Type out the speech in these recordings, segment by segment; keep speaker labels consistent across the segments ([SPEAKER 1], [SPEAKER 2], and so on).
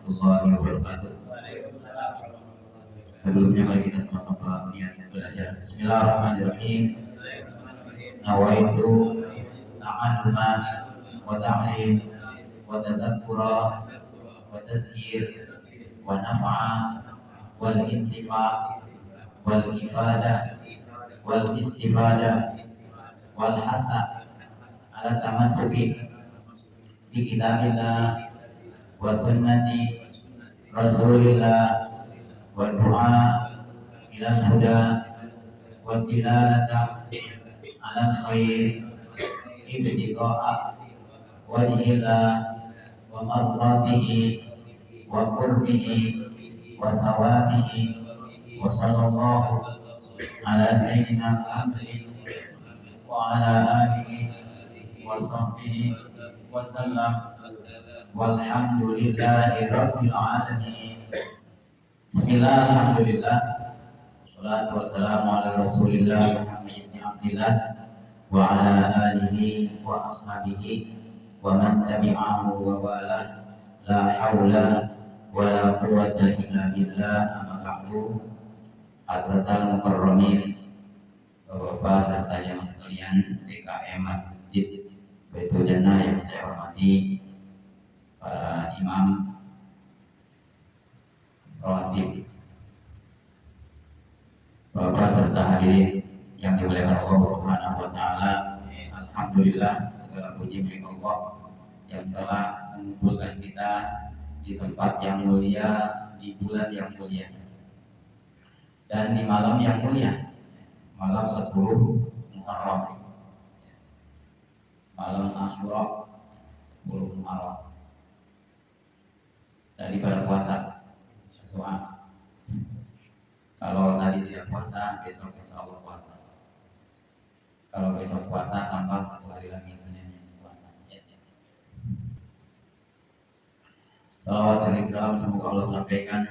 [SPEAKER 1] warahmatullahi wabarakatuh. Sebelumnya mari kita sama-sama niat belajar. Bismillahirrahmanirrahim. Nawaitu ta'alluma wa ta'lim wa tadhakkura wa tadhkir wa naf'a wal intifa' wal ifada wal istifada wal hatha ala tamassuki bi kitabillah wa sunnati rasulillah wa du'a ila huda wa tilalata ala khair ibtiqa'a wajhillah wa marratihi wa qurbihi wa thawabihi wa sallallahu ala sayyidina Muhammadin wa ala alihi wa sahbihi wa sallam walhamdulillahi rabbil alamin. Bismillah, alhamdulillah, wassalatu wassalamu ala rasulillah Muhammad ibn Abdillah wa ala alihi wa ashabihi wa man tabi'ahu wa wala la hawla wa la quwwata illa billah. Amma ba'du. Hadratal mukarramin, Bapak-bapak serta jamaah sekalian DKM Masjid Baitul Jannah yang saya hormati, para imam, rawatib, Bapak serta hadirin yang dimuliakan Allah Subhanahu wa taala. Alhamdulillah, segala puji milik Allah yang telah mengumpulkan kita di tempat yang mulia, di bulan yang mulia, dan di malam yang mulia, malam 10 Muharram, malam Asyura 10 Muharram. Tadi pada puasa sesuai. Kalau tadi tidak puasa, besok insya Allah puasa. Kalau besok puasa, tambah 1 hari lagi Seninnya puasa. Salawat dan salam semoga Allah sampaikan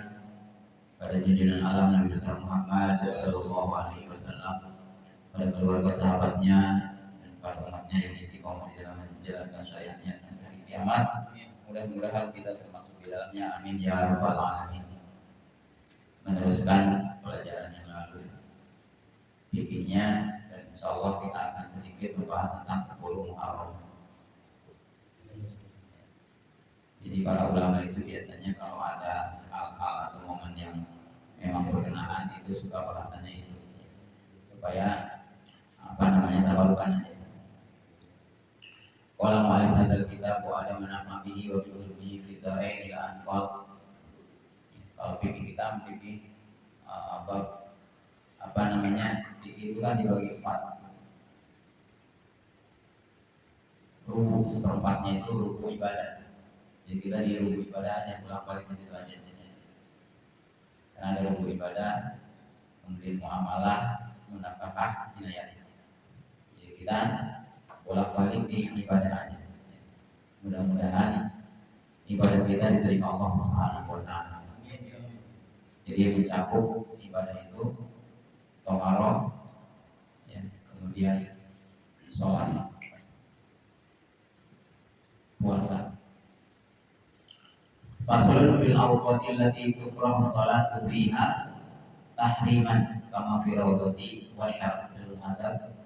[SPEAKER 1] pada junjungan alam Nabi besar Muhammad Sallallahu Alaihi Wasallam, pada keluarga sahabatnya dan para umatnya yang istiqomah di dalam menjalankan syariatnya sampai hari kiamat. Mudah-mudahan kita termasuk di dalamnya, amin ya rabbal alamin. Meneruskan pelajaran yang lalu, fikihnya, dan insya Allah kita akan sedikit membahas tentang 10 Muharram. Jadi para ulama itu biasanya kalau ada hal-hal atau momen yang memang berkenaan itu suka bahasanya itu, supaya tabarukan aja. Walau ma'alim hadal kitab wa ada manafah bihi wa bi'ulumihi fitare ila anqal. Kalau fikih kita fikih fikih itu kan dibagi 4. Ruku seperempatnya itu ruku ibadah. Jadi kita di ruku ibadah aja, bolak-balik ke situ aja. Karena ada ruku ibadah, kemudian muamalah, munakahah, jinayat. Jadi kita bolak-balik di ibadah aja. Mudah-mudahan ibadah kita diterima Allah Subhanahu wa taala. Jadi mencakup ibadah itu toharoh, ya, kemudian sholat, puasa. Faslun fil awqatil lati tukrahu sholatu fiha tahriman kama fi rawdati wa syar'il adab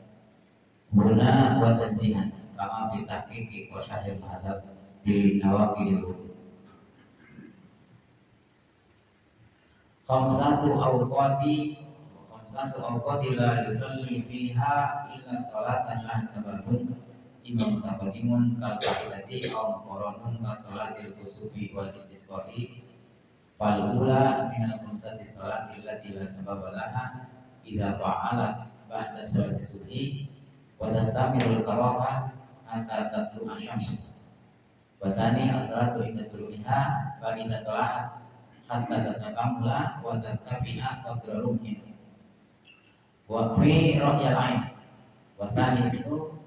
[SPEAKER 1] huna wa tanzihan kama fi tahqiqi wa syar'il adab bi nawaqidil wudu. Khamsatu awqati la yusalli fiha illa sholatan la sababun imam mutaqaddimun kal qa'idati aw muqarranun ka sholatil kusufi wal istisqa'i fal ula min al khamsati sholati allati la sababa laha idza fa'alat ba'da sholati subhi wa tastamirul karahah hatta tatlu asyamsu wa tani as-salatu inda tulu'iha fa idza tala'at hatta tatakamula wa tartafi'a qadra rumhin wa fi ra'yal 'ain wa tani itu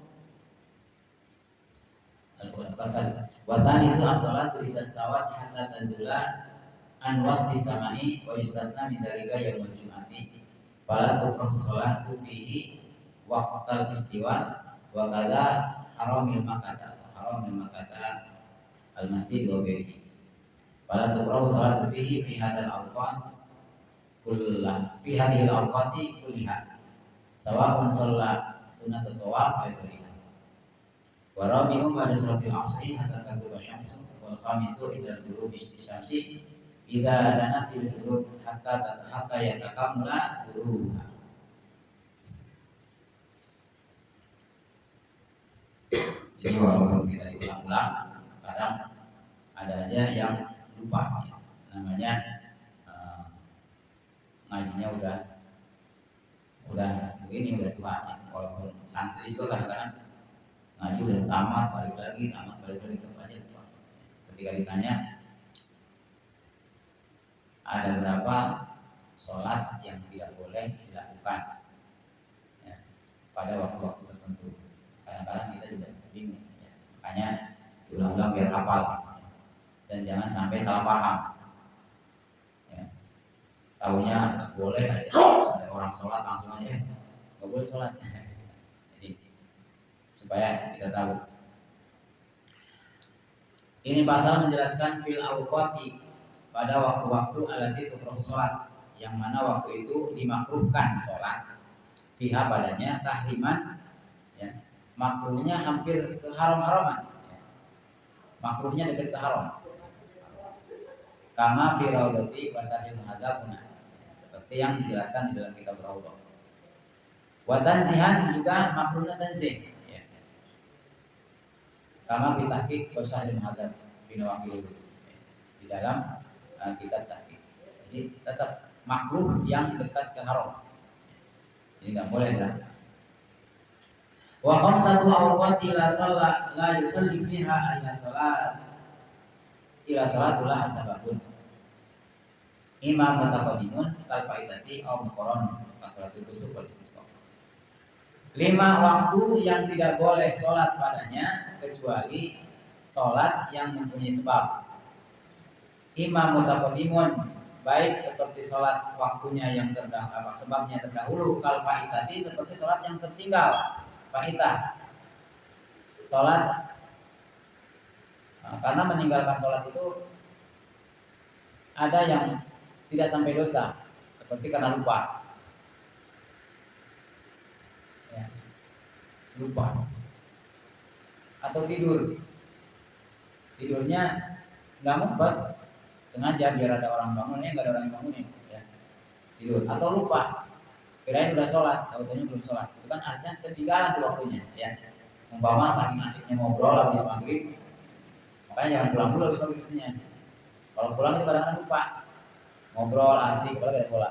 [SPEAKER 1] wa tani as-salatu idza stawat hatta tazula an wasdi samai wa yustasna min dzalika yaumul jum'ati fala tukrahu sholatu fihi waqtal istiwa wa kadza haramil makata al-masjid wa ghairihi. Fala tuqra'u salatu fihi fi hadzal awqat kullah fi hadhil awqati kulliha sawa'un shalla sunnat at-tawaf aw ghayriha. Wa rabi'u ba'da salatil asri hatta taghrib asy-syamsu wal khamisu ila ghurubi asy-syamsi idza danat bil ghurub hatta yatakamula ghurubuha. Jadi walaupun kita diulang-ulang, kadang ada aja yang lupa ya. Namanya ngajinya udah begini udah tua ya. Walaupun santri juga kadang-kadang ngaji udah tamat balik lagi tetap aja lupa. Ketika ditanya ada berapa sholat yang tidak boleh dilakukan ya, pada waktu-waktu tertentu, kadang-kadang kita juga bingung ya. Makanya diulang-ulang biar hafal dan jangan sampai salah paham ya. Tahunya nggak boleh ada orang sholat langsung aja nggak boleh sholat. Jadi supaya kita tahu. Ini pasal menjelaskan fil awqati pada waktu-waktu alati tukrahu sholat, yang mana waktu itu dimakruhkan sholat fiha padanya tahriman ya. Makruhnya hampir ke haram-haraman ya. Makruhnya dekat ke haram. Kama fi raudati wasahil hadabuna, seperti yang dijelaskan di dalam kitab Raudah. Wa tansihan juga makruhnya tansih ya. Kama fi tahqiq wasahil hadab binawaqil di dalam kitab tahqiq. Jadi tetap makruh yang dekat ke haram. Jadi enggak boleh lah. Wa khamsatu awqati la yusalli fiha ila salatul asbabun imam mutaqaddimun kal faidati aw muqarran kasalatul kusuf wal istisqa. 5 waktu yang tidak boleh sholat padanya kecuali sholat yang mempunyai sebab. Imam mutaqaddimun baik seperti sholat waktunya yang terdahulu, sebabnya terdahulu, kal faidati seperti sholat yang tertinggal. Faidah sholat karena meninggalkan sholat itu ada yang tidak sampai dosa, seperti karena lupa ya, lupa atau tidurnya nggak ngumpet sengaja biar ada orang bangunnya, nggak ada orang yang bangunin ya, tidur atau lupa kirain udah sholat, tahu-tahunya belum sholat, itu kan artinya ketinggalan tuh waktunya ya. Umpama saking asiknya ngobrol habis maghrib, makanya jangan pulang dulu habis maghrib biasanya. Kalau pulang itu kadang-kadang lupa ngobrol asik, kalau ada bola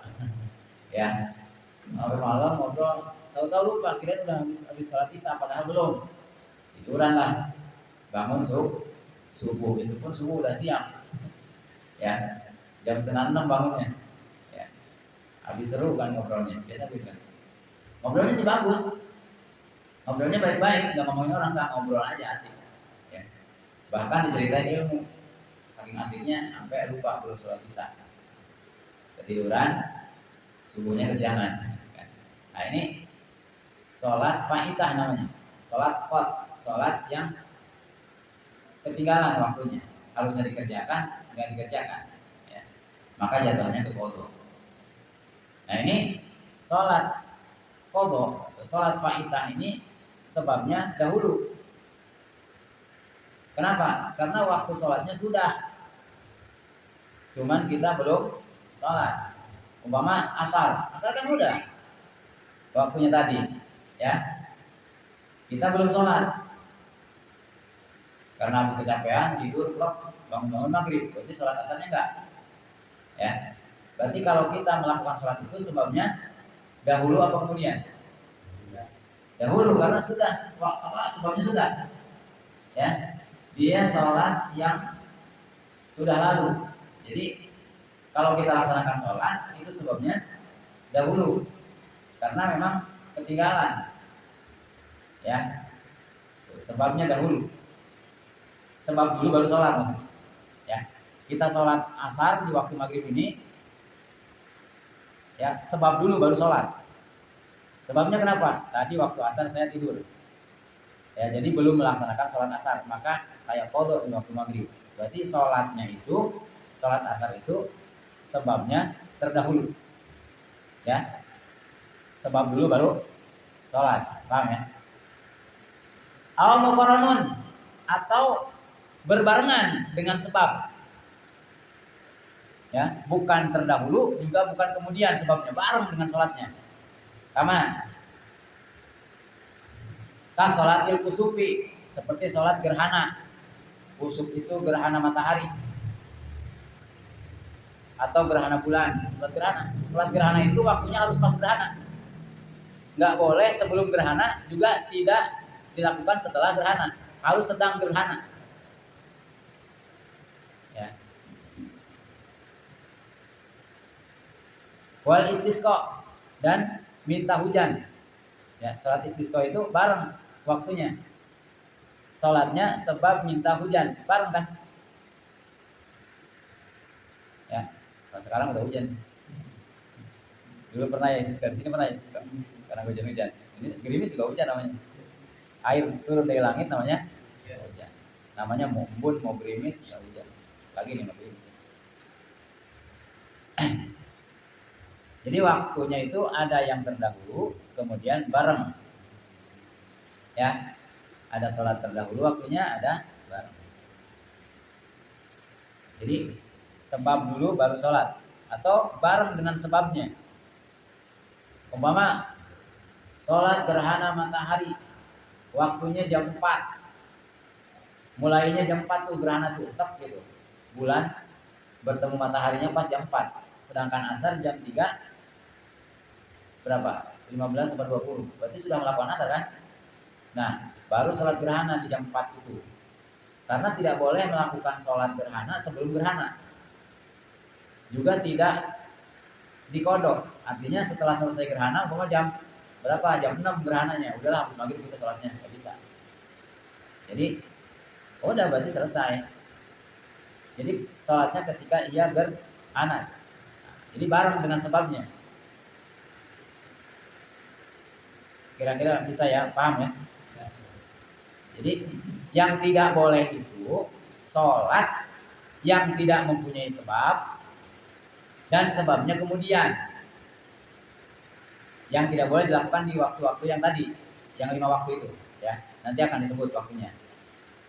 [SPEAKER 1] ya, sampai malam ngobrol, tahu-tahu lupa kirain udah habis sholat isya, padahal belum, tiduran lah, bangun subuh, itu pun subuh udah siang ya, jam 5:30 bangunnya. Habis seru kan ngobrolnya, biasa gitu kan. Ngobrolnya sih bagus, ngobrolnya baik-baik, nggak ngomongin orang, nggak ngobrol aja asik. Ya. Bahkan diceritain ilmu, saking asiknya sampai lupa belum sholat isya, ketiduran, subuhnya kesiangan. Nah ini sholat faidah namanya, sholat qad, sholat yang ketinggalan waktunya, harusnya dikerjakan, nggak dikerjakan. Ya. Maka jatuhnya ke qadha. Nah ini sholat qadha, sholat faidah ini sebabnya dahulu. Kenapa? Karena waktu sholatnya sudah, cuman kita belum sholat. Umpama asar kan udah waktunya tadi, ya. Kita belum sholat karena habis kecapean tidur, plok, bangun maghrib, berarti sholat asarnya enggak, ya. Berarti kalau kita melakukan sholat itu sebabnya dahulu apa kemudian? Dahulu, karena sudah sebabnya sudah. Ya, dia sholat yang sudah lalu. Jadi kalau kita laksanakan sholat itu sebabnya dahulu, karena memang ketinggalan. Ya, sebabnya dahulu. Sebab dulu baru sholat maksudnya. Ya, kita sholat asar di waktu maghrib ini. Ya, sebab dulu baru sholat. Sebabnya kenapa? Tadi waktu asar saya tidur. Ya, jadi belum melaksanakan sholat asar, maka saya qadha di waktu maghrib. Berarti sholatnya itu sholat asar itu sebabnya terdahulu, ya. Sebab dulu baru sholat, paham ya? Aw muqarranun, atau berbarengan dengan sebab, ya, bukan terdahulu juga bukan kemudian sebabnya, bareng dengan sholatnya. Kama ka sholatil kusufi, seperti sholat gerhana. Kusuf itu gerhana matahari atau gerhana bulan. Sholat gerhana itu waktunya harus pas gerhana, nggak boleh sebelum gerhana, juga tidak dilakukan setelah gerhana, harus sedang gerhana, ya. Wal istisqa, dan minta hujan, ya. Sholat istisqa itu bareng waktunya, sholatnya sebab minta hujan, bareng kan, ya. Kalau sekarang udah hujan, dulu pernah ya istisqa, di sini pernah ya istisqa, karena hujan-hujan. Ini gerimis juga hujan namanya, air turun dari langit namanya hujan. Namanya mau embun, mau gerimis, ya hujan. Lagi nih mau gerimis. Jadi waktunya itu ada yang terdahulu, kemudian bareng, ya. Ada sholat terdahulu waktunya, ada bareng. Jadi sebab dulu baru sholat, atau bareng dengan sebabnya. Umpama sholat gerhana matahari, waktunya jam 4, mulainya jam 4 tuh gerhana tuh, tek gitu, bulan bertemu mataharinya pas jam 4. Sedangkan asar jam 3 berapa? 15 sampai 20. Berarti sudah melakukan asar kan? Nah, baru sholat gerhana di jam 4 itu. Karena tidak boleh melakukan sholat gerhana sebelum gerhana. Juga tidak dikodok. Artinya setelah selesai gerhana, umpama jam berapa? Jam 6 gerhananya. Udahlah habis maghrib kita sholatnya. Nggak bisa. Jadi, udah berarti selesai. Jadi sholatnya ketika ia gerhana. Jadi bareng dengan sebabnya. Kira-kira bisa ya, paham ya? Jadi yang tidak boleh itu sholat yang tidak mempunyai sebab dan sebabnya kemudian. Yang tidak boleh dilakukan di waktu-waktu yang tadi, yang 5 waktu itu, ya. Nanti akan disebut waktunya.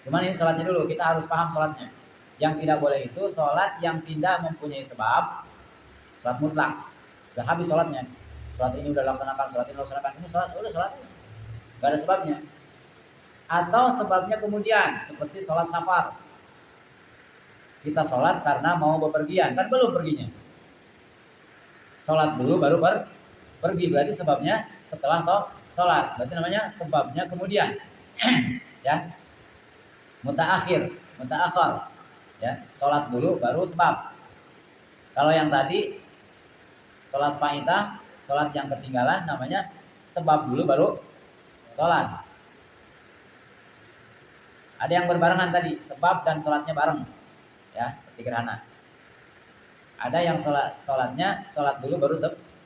[SPEAKER 1] Cuman ini sholatnya dulu, kita harus paham sholatnya. Yang tidak boleh itu sholat yang tidak mempunyai sebab, sholat mutlak. Udah habis sholatnya. Sholat ini udah laksanakan, sholat ini laksanakan, ini sholat, udah sholat, gak ada sebabnya. Atau sebabnya kemudian, seperti sholat safar. Kita sholat karena mau bepergian, kan belum perginya. Sholat dulu baru pergi, berarti sebabnya setelah sholat, berarti namanya sebabnya kemudian. Ya, mutaakhir, ya, sholat dulu baru sebab. Kalau yang tadi sholat faidah, sholat yang ketinggalan, namanya sebab dulu baru sholat. Ada yang berbarengan tadi, sebab dan sholatnya bareng, ya, seperti gerhana. Ada yang sholatnya sholat dulu baru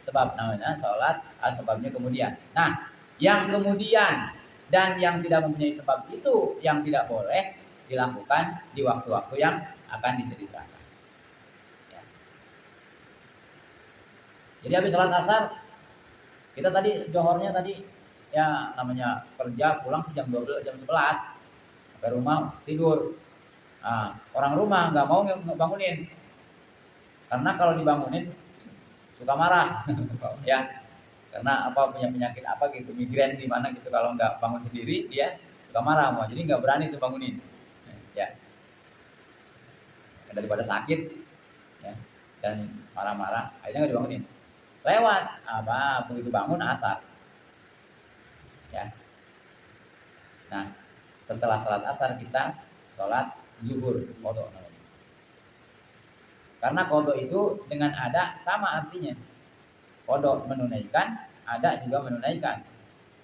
[SPEAKER 1] sebab, namanya sholat sebabnya kemudian. Nah, yang kemudian dan yang tidak mempunyai sebab itu yang tidak boleh dilakukan di waktu-waktu yang akan diceritakan. Ya. Jadi habis sholat asar, kita tadi johornya tadi, ya, namanya kerja pulang jam 12, jam 11, sampai rumah tidur. Nah, orang rumah nggak mau bangunin, karena kalau dibangunin suka marah, ya, karena apa, punya penyakit apa gitu, migrain di mana gitu, kalau nggak bangun sendiri dia suka marah, mau, jadi nggak berani tuh bangunin, ya, daripada sakit, ya, dan marah-marah, akhirnya nggak dibangunin, lewat apa, begitu bangun asar, ya. Nah, setelah sholat asar kita sholat zuhur, qodho. Karena qodho itu dengan ada sama artinya. Qodho menunaikan, ada juga menunaikan.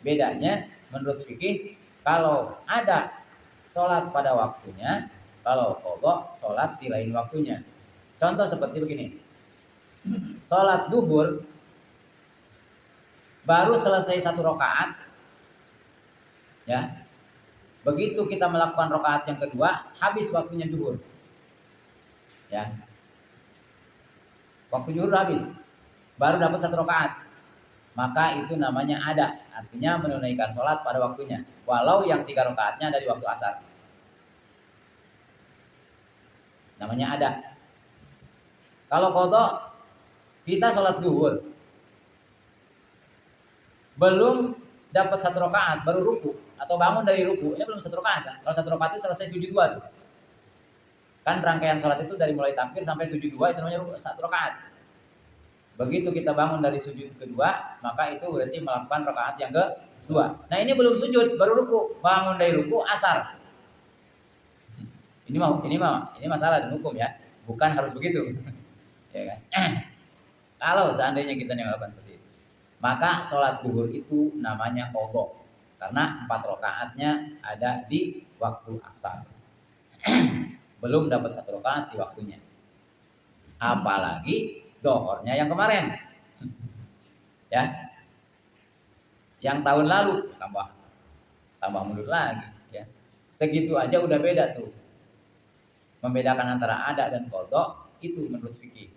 [SPEAKER 1] Bedanya menurut fikih, kalau ada sholat pada waktunya, kalau qodho sholat di lain waktunya. Contoh seperti begini. Sholat duhur baru selesai 1 rakaat, ya. Begitu kita melakukan rakaat yang kedua, habis waktunya duhur, ya.
[SPEAKER 2] waktu zuhur habis, baru dapat 1 rakaat, maka itu namanya ada, artinya menunaikan sholat pada waktunya, walau yang 3 rakaatnya ada di waktu asar, namanya ada. Kalau qadha, kita sholat zuhur belum dapat 1 rakaat baru ruku atau bangun dari ruku, ini belum 1 rakaat kan? Kalau 1 rakaat itu selesai sujud 2 tuh. Kan rangkaian sholat itu dari mulai takbir sampai sujud 2 itu namanya 1 rakaat. Begitu kita bangun dari sujud kedua, maka itu berarti melakukan rakaat yang kedua. Nah ini belum sujud, baru ruku, bangun dari ruku asar. Ini masalah dan hukum ya, bukan harus begitu. Ya kan? Kalau seandainya kita melakukan seperti itu, maka sholat zuhur itu namanya qadha, karena 4 rakaatnya ada di waktu asar. Belum dapat 1 rakaat di waktunya. Apalagi zuhurnya yang kemarin, ya, yang tahun lalu tambah mundur lagi, ya. Segitu aja udah beda tuh. Membedakan antara ada dan qadha itu menurut fikih.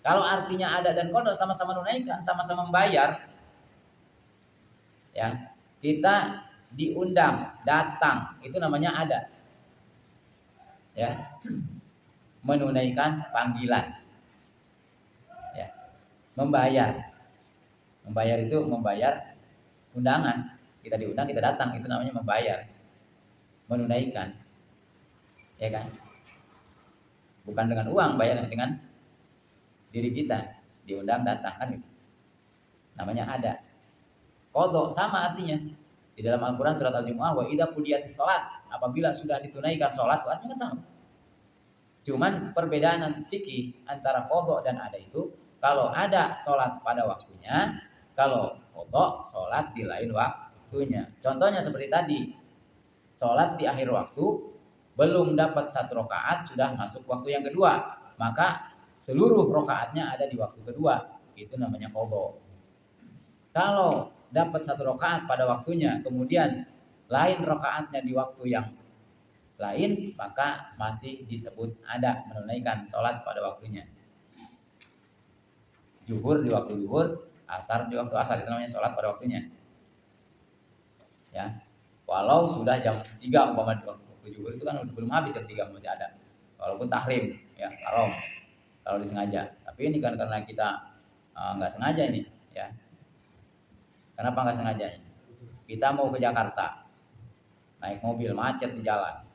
[SPEAKER 2] Kalau artinya ada dan qadha sama-sama menunaikan, sama-sama membayar, ya, kita diundang datang itu namanya ada, ya, menunaikan panggilan, ya, membayar itu membayar undangan, kita diundang kita datang itu namanya membayar, menunaikan, ya kan, bukan dengan uang, bayar dengan diri kita, diundang datang kan gitu. Namanya ada. Qadha sama artinya. Di dalam Al-Qur'an surat Al-Jumu'ah, wa idza qudiyatis shalat, apabila sudah ditunaikan salat, artinya kan sama. Cuman perbedaan fikih antara qadha dan ada itu, kalau ada salat pada waktunya, kalau qadha salat di lain waktunya. Contohnya seperti tadi, salat di akhir waktu belum dapat 1 rakaat sudah masuk waktu yang kedua, maka seluruh rakaatnya ada di waktu kedua, itu namanya qadha. Kalau dapat 1 rakaat pada waktunya, kemudian lain rakaatnya di waktu yang lain, maka masih disebut ada, menunaikan sholat pada waktunya. Zuhur di waktu zuhur, asar di waktu asar, itu namanya sholat pada waktunya. Ya, walau sudah jam 3 umpama di waktu zuhur itu kan belum habis jam 3 masih ada. Walaupun tahrim, ya haram kalau disengaja. Tapi ini kan karena kita nggak sengaja ini, ya. Kenapa nggak sengaja? Kita mau ke Jakarta, naik mobil macet di jalan,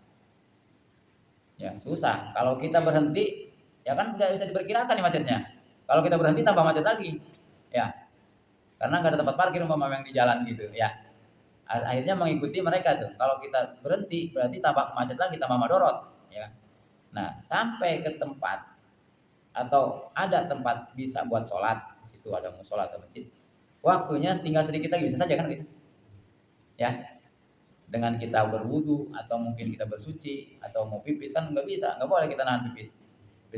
[SPEAKER 2] ya susah. Kalau kita berhenti, ya kan nggak bisa diperkirakan nih macetnya. Kalau kita berhenti tambah macet lagi, ya, karena nggak ada tempat parkir umpama yang di jalan gitu, ya. Akhirnya mengikuti mereka tuh. Kalau kita berhenti, berarti tambah macet lagi, tambah madorot, ya. Nah, sampai ke tempat atau ada tempat bisa buat sholat, di situ ada musola atau masjid, waktunya tinggal sedikit lagi bisa saja kan gitu, ya. Dengan kita berwudu atau mungkin kita bersuci atau mau pipis kan nggak bisa, nggak boleh kita nahan pipis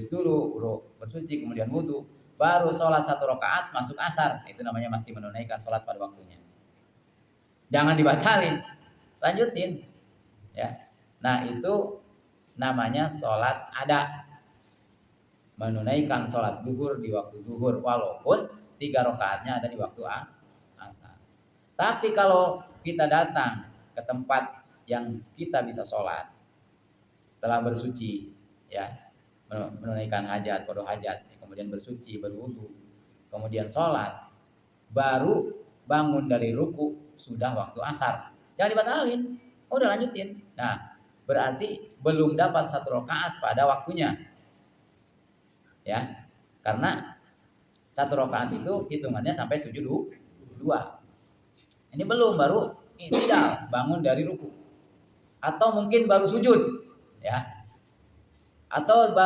[SPEAKER 2] dulu, bersuci kemudian wudu, baru sholat 1 rakaat masuk asar, itu namanya masih menunaikan sholat pada waktunya. Jangan dibatalin, lanjutin, ya. Nah itu namanya sholat ada, menunaikan sholat zuhur di waktu zuhur walaupun 3 rakaatnya ada di waktu asar. Tapi kalau kita datang ke tempat yang kita bisa sholat setelah bersuci, ya, menunaikan hajat, qada hajat, kemudian bersuci, berwudu, kemudian sholat, baru bangun dari ruku sudah waktu asar, jangan dibatalin, udah lanjutin. Nah berarti belum dapat 1 rakaat pada waktunya, ya, karena 1 rakaat itu hitungannya sampai sujud 2. Ini belum, baru tidak bangun dari ruku, atau mungkin baru sujud, ya, atau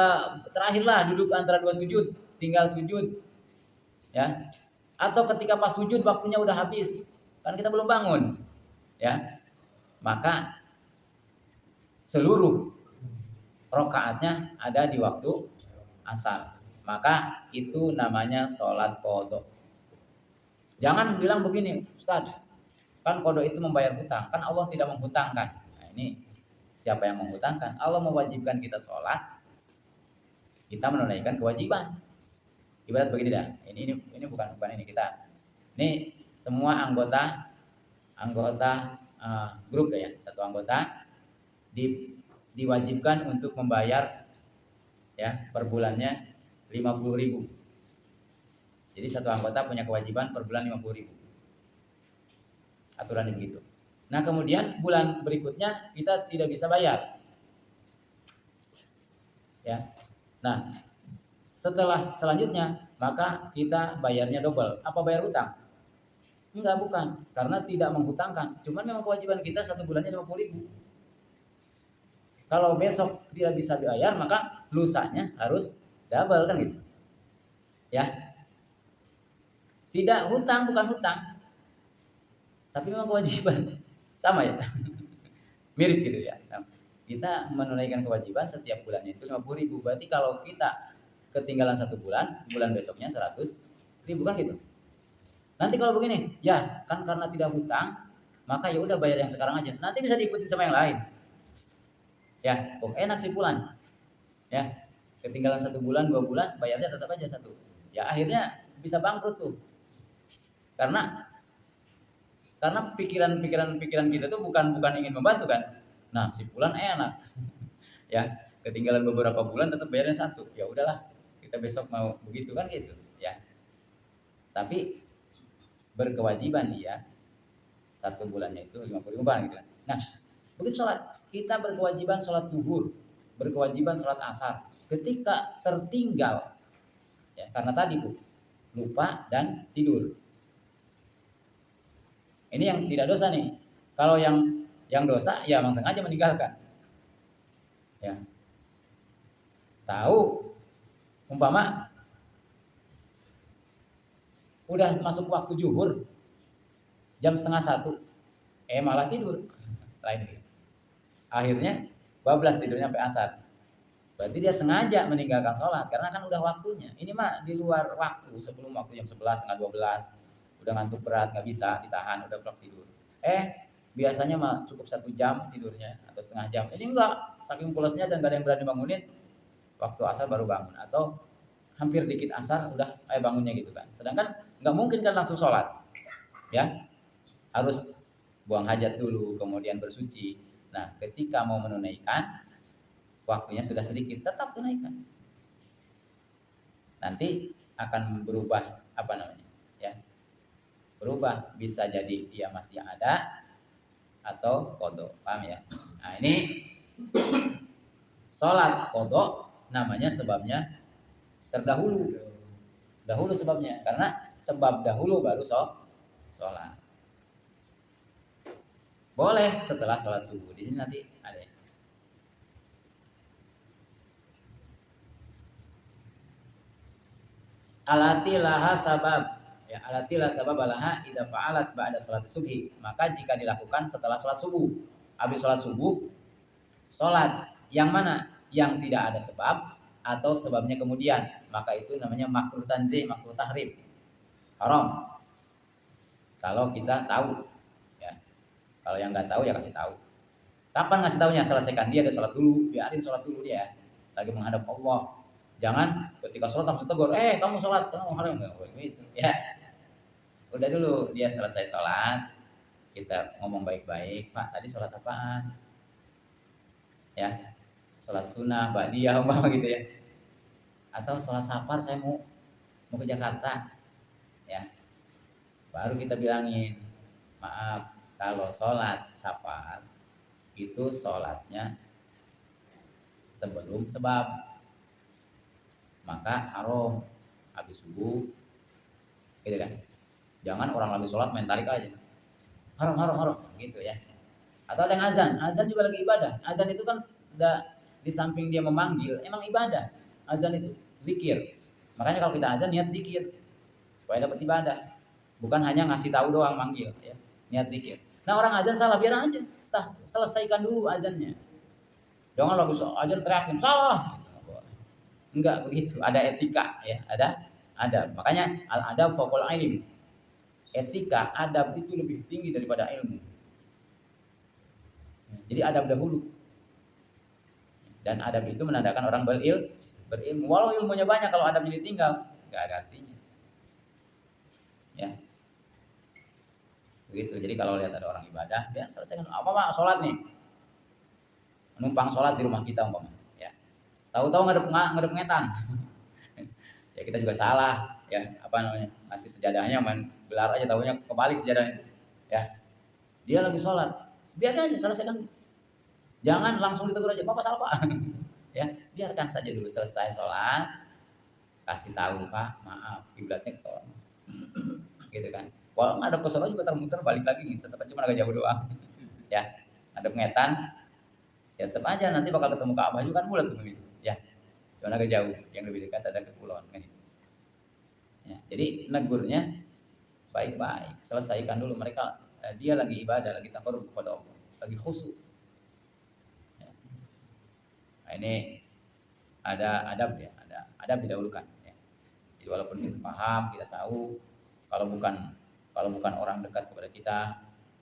[SPEAKER 2] terakhirlah duduk antara 2 sujud, tinggal sujud, ya, atau ketika pas sujud waktunya udah habis, kan kita belum bangun, ya, maka seluruh rakaatnya ada di waktu asar, maka itu namanya sholat qadha. Jangan bilang begini, Ustaz, kan qadha itu membayar hutang, kan Allah tidak menghutangkan. Nah ini siapa yang menghutangkan? Allah mewajibkan kita sholat, kita menunaikan kewajiban. Ibarat begini dah. Ini bukan ini kita. Ini semua anggota grup ya, satu anggota diwajibkan untuk membayar ya per bulannya 50.000. Jadi satu anggota punya kewajiban per bulan 50.000. Aturannya begitu. Nah, kemudian bulan berikutnya kita tidak bisa bayar. Ya. Nah, selanjutnya maka kita bayarnya double. Apa bayar hutang? Enggak, bukan. Karena tidak menghutangkan. Cuman memang kewajiban kita satu bulannya 50.000. Kalau besok tidak bisa bayar, maka lusanya harus double kan gitu. Ya. Tidak hutang, bukan hutang. Tapi memang kewajiban. Sama ya. Mirip gitu ya. Nah, kita menunaikan kewajiban setiap bulannya itu 50.000. Berarti kalau kita ketinggalan satu bulan besoknya 100.000 kan gitu. Nanti kalau begini, ya kan karena tidak hutang, maka ya udah bayar yang sekarang aja. Nanti bisa diikuti sama yang lain. Ya, enak sih pulang. Ya, ketinggalan 1 bulan, 2 bulan, bayarnya tetap aja 1. Ya akhirnya bisa bangkrut tuh. Karena pikiran kita tuh bukan ingin membantu kan. Nah, si pulang enak. Ya, ketinggalan beberapa bulan tetap bayarnya 1. Ya udahlah, kita besok mau begitu kan gitu, ya. Tapi berkewajiban dia 1 bulannya itu 50.000 gitu kan. Nah, begitu sholat, kita berkewajiban sholat zuhur, berkewajiban sholat asar. Ketika tertinggal, ya karena tadi tuh lupa dan tidur. Ini yang tidak dosa nih. Kalau yang dosa, ya memang sengaja meninggalkan. Ya, tahu, umpama udah masuk waktu zuhur, jam 12:30, malah tidur. Lain. Akhirnya bablas tidurnya sampai asar. Berarti dia sengaja meninggalkan sholat karena kan udah waktunya. Ini mah di luar waktu, sebelum waktu jam 11, setengah 12, udah ngantuk berat, nggak bisa ditahan, udah plok tidur. Biasanya mah cukup 1 jam tidurnya atau setengah jam. Ini enggak, saking pulesnya dan gak ada yang berani bangunin, waktu asar baru bangun atau hampir dikit asar udah bangunnya gitu kan. Sedangkan nggak mungkin kan langsung sholat, ya harus buang hajat dulu, kemudian bersuci. Nah, ketika mau menunaikan, waktunya sudah sedikit, tetap tunaikan. Nanti akan berubah ya, berubah, bisa jadi dia masih ada atau qadha, paham ya? Nah, ini sholat qadha namanya sebabnya terdahulu. Dahulu sebabnya, karena sebab dahulu baru sholat. Boleh setelah sholat subuh. Di sini nanti ada. Alati laha sabab. Ya, alati laha sabab laha idza fa'alat ba'da sholat subhi. Maka jika dilakukan setelah sholat subuh. Habis sholat subuh, sholat yang mana? Yang tidak ada sebab atau sebabnya kemudian, maka itu namanya makruh tanzih, makruh tahrim, haram. Kalau kita tahu, ya. Kalau yang nggak tahu ya kasih tahu. Kapan ngasih tahunya? Selesaikan dia sholat dulu, biarin sholat dulu dia, lagi menghadap Allah. Jangan ketika sholat langsung tegur, kamu sholat, kamu haram gitu, ya. Udah dulu dia selesai sholat, kita ngomong baik-baik, Pak tadi sholat apaan? Ya, sholat sunnah, ba'diyah umpama gitu ya. Atau sholat safar, saya mau ke Jakarta, ya. Baru kita bilangin, maaf, kalau sholat safar itu sholatnya sebelum sebab, maka haram habis subuh, gitu kan. Jangan orang lagi sholat main tarik aja, haram gitu ya. Atau ada yang azan juga lagi ibadah. Azan itu kan di samping dia memanggil, emang ibadah. Azan itu zikir. Makanya kalau kita azan niat zikir supaya dapat ibadah. Bukan hanya ngasih tahu doang manggil, ya. Niat zikir. Nah, orang azan salah, biar aja. Selesaikan dulu azannya. Jangan lagu azan teriakin salah. Enggak begitu. Ada etika, ya. Ada. Makanya al-adab fawqal ilm. Etika, adab itu lebih tinggi daripada ilmu. Jadi adab dahulu. Dan adab itu menandakan orang berilmu. Walau ilmunya banyak, kalau adabnya ditinggal, nggak ada artinya. Ya, begitu. Jadi kalau lihat ada orang ibadah, dia selesaikan apa Pak, sholat nih, numpang sholat di rumah kita umpamanya. Ya, tahu-tahu ngadep ngetan. Ya kita juga salah. Ya, apa namanya, ngasih sejadahnya main gelar aja, tahunya kebalik sejadahnya. Ya, dia lagi sholat, biar aja selesaikan. Jangan langsung ditegur aja, Bapak salah Pak. Ya, biarkan saja dulu selesai sholat, kasih tahu Pak, maaf kiblatnya ke sholat. Gitu kan. Kalau ngadep ke sholat juga muter balik lagi, tetap cuma agak jauh doang. Ya, ngadep ngetan, ya tetap aja nanti bakal ketemu Ka'bah juga kan bulat begitu. Ya, cuma agak jauh, yang lebih dekat ada kepulauan kan. Ya, jadi negurnya baik-baik, selesaikan dulu. Mereka dia lagi ibadah, lagi taqarrub kepada Allah, lagi khusyuk. Nah, ini ada adab ya, ada adab didahulukan. Ya. Jadi walaupun kita paham, kita tahu, kalau bukan orang dekat kepada kita,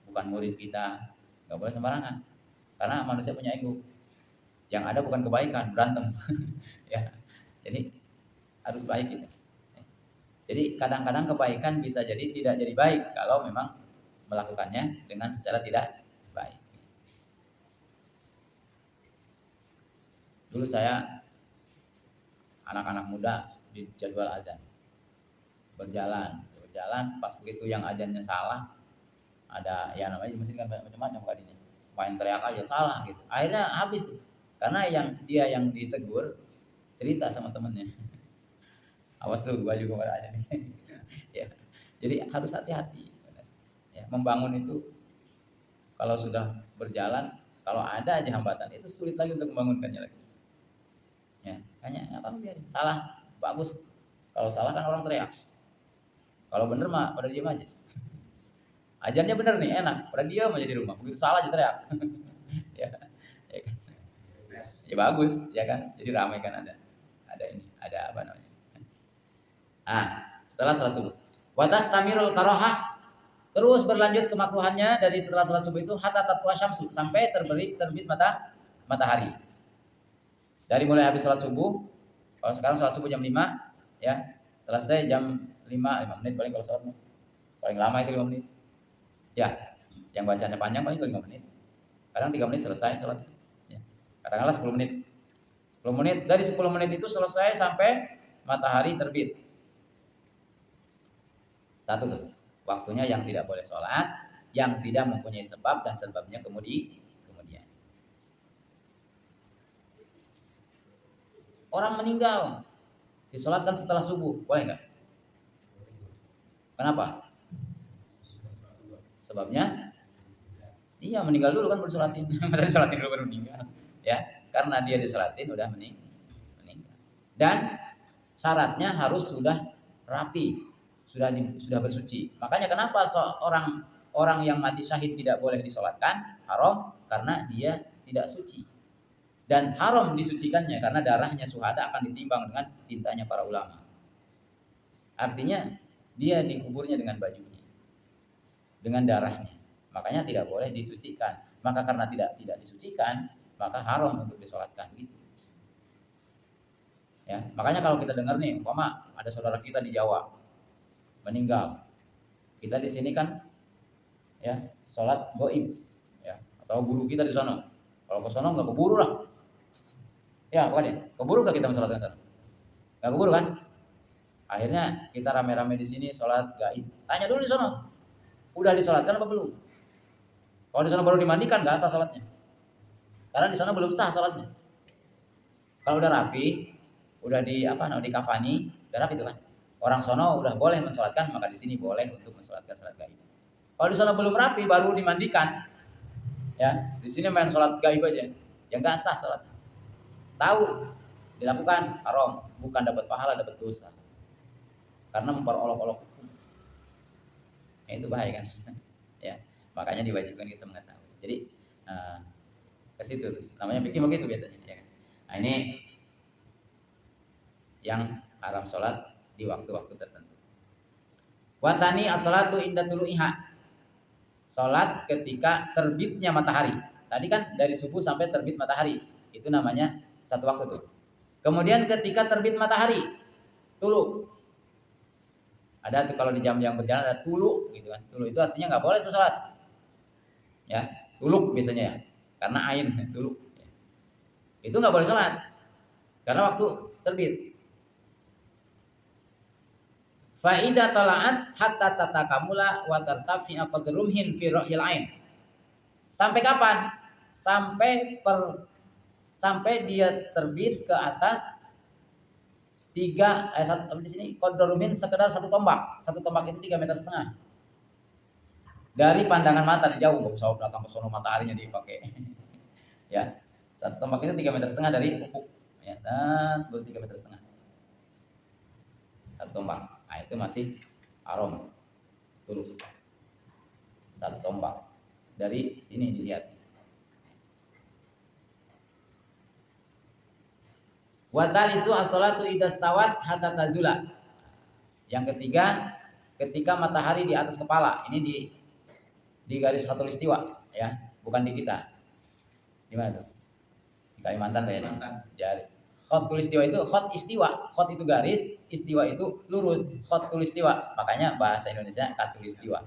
[SPEAKER 2] bukan murid kita, nggak boleh sembarangan. Karena manusia punya ego. Yang ada bukan kebaikan, berantem. Ya, jadi harus baik gitu. Jadi kadang-kadang kebaikan bisa jadi tidak jadi baik kalau memang melakukannya dengan secara tidak baik. Dulu saya anak-anak muda di jadwal azan berjalan pas begitu yang azannya salah, ada ya namanya di mesin kan macam-macam kadinya, main teriak aja salah gitu, akhirnya habis tuh karena yang ditegur cerita sama temennya, awas tuh gua juga pada azan. Ya, jadi harus hati-hati ya, membangun itu kalau sudah berjalan, kalau ada aja hambatan itu sulit lagi untuk membangunkannya lagi. Ya, hanya nggak apa-apa biarin. Salah, bagus. Kalau salah kan orang teriak. Kalau bener mah pada diam aja. Ajarnya bener nih, enak. Pada diam aja di rumah. Begitu salah aja teriak. Ya, ya kan? Ya bagus, ya kan? Jadi ramai kan ada ini, ada apa namanya? Setelah salat subuh. Watas tamirul karohah, terus berlanjut kemakruhannya dari setelah salat subuh itu hatta tatwa syamsu, sampai terbit matahari. Dari mulai habis sholat subuh, kalau sekarang sholat subuh jam 5, ya selesai jam 5 menit paling kalau sholat, paling lama itu 5 menit. Ya, yang bacanya panjang paling 5 menit. Kadang 3 menit selesai sholat itu. Ya. Katakanlah 10 menit. 10 menit, dari 10 menit itu selesai sampai matahari terbit. Satu tuh, waktunya yang tidak boleh sholat, yang tidak mempunyai sebab dan sebabnya kemudian. Orang meninggal disolatkan setelah subuh, boleh nggak? Kenapa? Sebabnya, iya meninggal dulu kan baru disolatin. Masa disolatin dulu baru meninggal? Ya, karena dia disolatin udah meninggal. Dan syaratnya harus sudah rapi, sudah bersuci. Makanya kenapa orang yang mati syahid tidak boleh disolatkan? Haram karena dia tidak suci. Dan haram disucikannya karena darahnya syuhada akan ditimbang dengan tintanya para ulama. Artinya dia dikuburnya dengan bajunya, dengan darahnya. Makanya tidak boleh disucikan. Maka karena tidak disucikan, maka haram untuk disolatkan gitu. Ya, makanya kalau kita dengar nih, umpama ada saudara kita di Jawa meninggal, kita di sini kan ya sholat goib, ya atau guru kita di sana. Kalau ke sana nggak keburu lah. Ya, bukan ya? Keburu gak kita sholat ke sana? Gak keburu kan? Akhirnya kita rame-rame di sini sholat gaib. Tanya dulu di sana, udah disolatkan apa belum? Kalau di sana baru dimandikan, gak sah sholatnya. Karena di sana belum sah sholatnya. Kalau udah rapi, udah dikafani, udah rapi itu kan. Orang sono udah boleh mensolatkan, maka di sini boleh untuk mensolatkan sholat gaib. Kalau di sana belum rapi, baru dimandikan, ya di sini main sholat gaib aja, yang gak sah sholat. Tahu dilakukan haram, bukan dapat pahala, dapat dosa. Karena memperolok-olok hukum. Ya, itu bahaya kan. Ya, makanya diwajibkan kita mengetahui. Jadi ke situ namanya fikih begitu biasanya, ya kan. Nah, ini yang haram sholat di waktu-waktu tertentu. Watani as-salatu inda tulu'iha. Sholat ketika terbitnya matahari. Tadi kan dari subuh sampai terbit matahari. Itu namanya satu waktu tuh. Kemudian ketika terbit matahari, tulu. Ada tuh kalau di jam yang berjalan ada tulu gitu kan. Tulu itu artinya nggak boleh tuh sholat. Ya, tuluk biasanya ya. Karena ain tuluk. Itu nggak boleh sholat karena waktu terbit. Faidah tolaat hatta tatakamula wa tartafi'a qadrumhin fi ra'yil ain. Sampai kapan? Sampai dia terbit ke atas di sini qadrumin sekedar 1 tombak. 1 tombak itu 3,5 meter. Dari pandangan mata di jauh, nggak usah datang ke sono mataharinya dipakai. Ya, 1 tombak itu 3,5 meter dari ufuk. Ya, dan baru 3,5 meter. 1 tombak. Nah, itu masih haram. Dulu. 1 tombak. Dari sini dilihat. Wa talisu as-salatu idastawat hatta tazula. Yang ketiga, ketika matahari di atas kepala. Ini di garis khatulistiwa, ya, bukan di kita. Di mana tuh? Di Kalimantan kayaknya. Jadi khatulistiwa itu istiwa. Khat itu garis, istiwa itu lurus. Khatulistiwa. Makanya bahasa Indonesia khatulistiwa.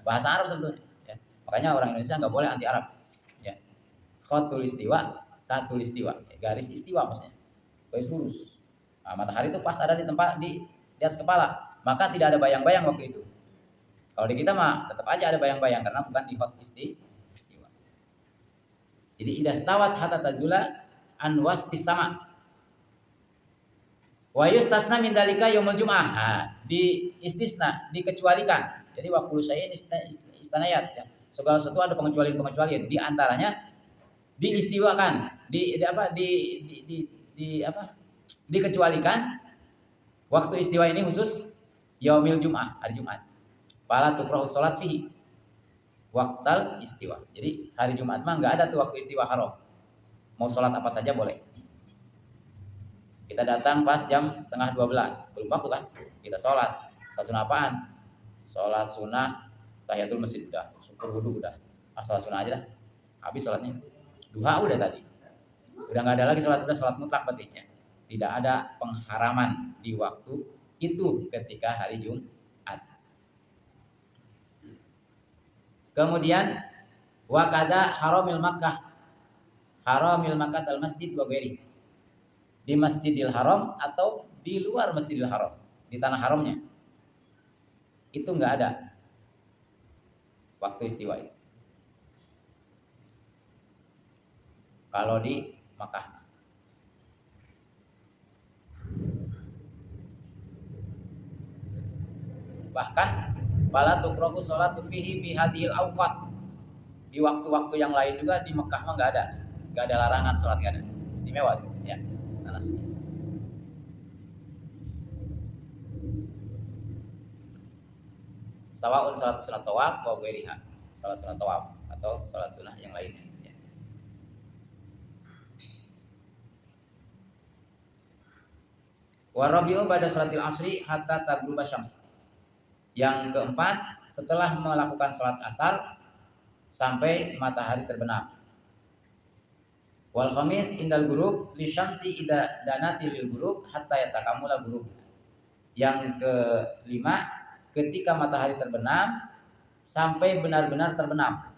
[SPEAKER 2] Bahasa Arab sebetulnya. Ya. Makanya orang Indonesia nggak boleh anti Arab. Ya. Khatulistiwa, khatulistiwa. Garis istiwa maksudnya. Garis lurus. Nah, matahari itu pas ada di tempat di atas kepala, maka tidak ada bayang-bayang waktu itu. Kalau di kita mah tetap aja ada bayang-bayang karena bukan di hot istiwa. Jadi idastawat hatta tazula an wastis sama. Wa yustasna min dalika yaumul jum'ah. Nah, di istisna, dikecualikan. Jadi waktu saya istanayat ya. Segala sesuatu ada pengecualian. Di antaranya diistiwakan, dikecualikan waktu istiwa ini khusus yaumil jum'ah, hari Jumat. Fala tukrahu sholat fihi waqtal istiwa. Jadi hari Jumat mah nggak ada tuh waktu istiwa haram. Mau sholat apa saja boleh. Kita datang pas jam 11:30, belum waktu kan? Kita sholat. Sholat sunnah apaan? Sholat sunnah tahiyatul masjid udah, syukur wudu udah. Sholat sunnah aja dah. Habis sholatnya. Duha udah tadi. Udah nggak ada lagi sholat, udah sholat mutlak berarti ya. Tidak ada pengharaman di waktu itu ketika hari Jumat. Kemudian wakada haramil Makkah al masjid wa ghairi. Di Masjidil Haram atau di luar Masjidil Haram, di tanah haramnya. Itu enggak ada waktu istiwa itu. Kalau di Makkah. Bahkan fala tukrahu sholatu fihi fi hadhil awqat. Di waktu-waktu yang lain juga di Mekah mah enggak ada larangan sholat, enggak ada. Istimewa ya, tanah suci. Sawaun sholat sunat tawaf wa ghairiha. Sholat sunat tawaf atau sholat sunnah yang lainnya. Ya. Wa rabi'u ba'da sholatil asri hatta taghruba syams. Yang keempat, setelah melakukan sholat asar sampai matahari terbenam. Wal khamis indal ghurub li syamsi ida danati lil ghurub hatta yatakamula ghurub. Yang kelima, ketika matahari terbenam sampai benar-benar terbenam.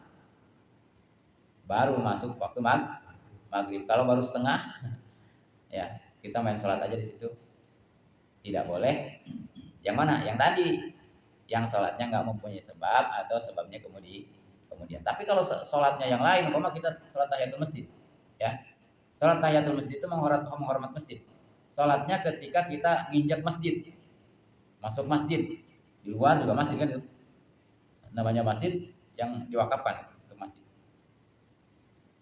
[SPEAKER 2] Baru masuk waktu maghrib. Kalau baru setengah, ya kita main sholat aja di situ. Tidak boleh. Yang mana? Yang tadi. Yang sholatnya nggak mempunyai sebab atau sebabnya kemudian. Tapi kalau sholatnya yang lain, umpama kita sholat tahiyatul masjid, ya, sholat tahiyatul masjid itu menghormat masjid. Sholatnya ketika kita nginjak masjid, masuk masjid, di luar juga masjid kan, namanya masjid yang diwakafkan untuk masjid.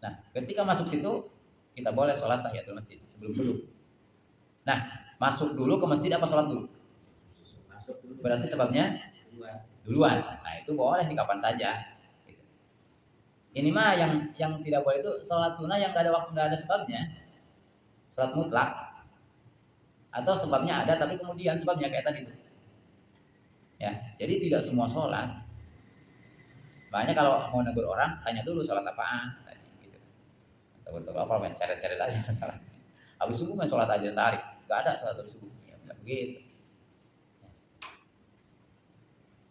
[SPEAKER 2] Nah, ketika masuk situ kita boleh sholat tahiyatul masjid sebelum dulu. Nah, masuk dulu ke masjid apa sholat dulu? Berarti sebabnya duluan. Nah, itu boleh di kapan saja. Ini mah yang tidak boleh itu sholat sunnah yang nggak ada sebabnya. Sholat mutlak atau sebabnya ada tapi kemudian sebabnya kayak tadi itu. Ya, jadi tidak semua sholat. Makanya kalau mau negur orang tanya dulu sholat apaan. Gitu. Atau apa main seret-seret aja sholat. Habis subuh main sholat aja tarik. Nggak ada sholat habis subuh. Ya, begitu.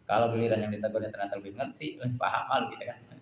[SPEAKER 2] Kalau giliran yang ditegurnya ternyata lebih ngerti, lebih paham, malu kita kan.